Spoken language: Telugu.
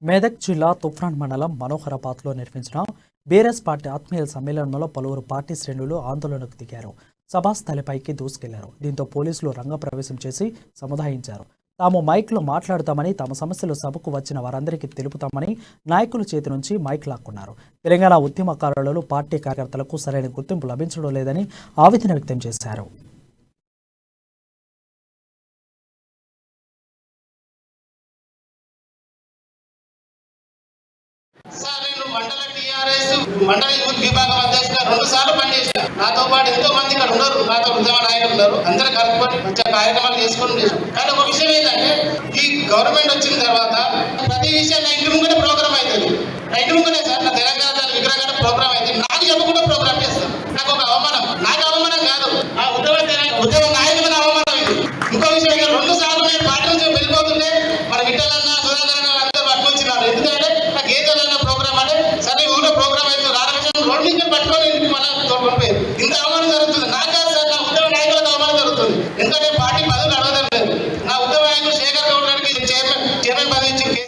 మెదక్ జిల్లా తుఫ్రాన్ మండలం మనోహరాబాద్లో నిర్వహించిన బీఆర్ఎస్ పార్టీ ఆత్మీయుల సమ్మేళనంలో పలువురు పార్టీ శ్రేణులు ఆందోళనకు దిగారు. సభాస్థలిపైకి దూసుకెళ్లారు. దీంతో పోలీసులు రంగప్రవేశం చేసి సముదాయించారు. తాము మైక్లో మాట్లాడుతామని, తమ సమస్యలు సభకు వచ్చిన వారందరికీ తెలుపుతామని నాయకుల చేతి నుంచి మైక్ లాక్కున్నారు. తెలంగాణ ఉద్యమకారులు పార్టీ కార్యకర్తలకు సరైన గుర్తింపు లభించడం లేదని ఆవేదన వ్యక్తం చేశారు. మండల యూత్ విభాగం అధ్యక్షుడిగా 2 సార్లు పనిచేసిన నాతో పాటు ఎంతో మంది ఇక్కడ ఉన్నారు. నాతో ఉద్యమ నాయకులు ఉన్నారు. అందరూ కలుపుకొని మంచి కార్యక్రమాలు చేసుకొని కానీ ఒక విషయం ఏంటంటే ఈ గవర్నమెంట్ వచ్చిన తర్వాత ప్రతి విషయం నా ఇంటి ముంగనే ప్రోగ్రామ్ అవుతుంది. నా ఇంటి ముంగనే సార్ నా తెలంగాణ విగ్రహం ప్రోగ్రామ్ అయితే నాకు చెప్పకుండా ప్రోగ్రామ్ చేస్తాను. నాకు ఒక అవమానం. నాకు అవమానం కాదు, ఆ ఉద్యమ నాయకుల అవమానం ఇది. ఇంకో విషయం, 2 సార్లు నేను పార్టీ నుంచి వెళ్ళిపోతుంటే మన విఠలన్న సుధాకరణ అందరూ పట్టుకొచ్చినారు. ఎందుకంటే నాకు ఏదైనా ప్రోగ్రామ్ అంటే సరే ఊళ్ళో ప్రోగ్రామ్ అయితే రోడ్ నుంచి పట్టుకొని ఇంటికి మళ్ళీ తోడుకొని పోయారు. ఇంత అవమానం జరుగుతుంది.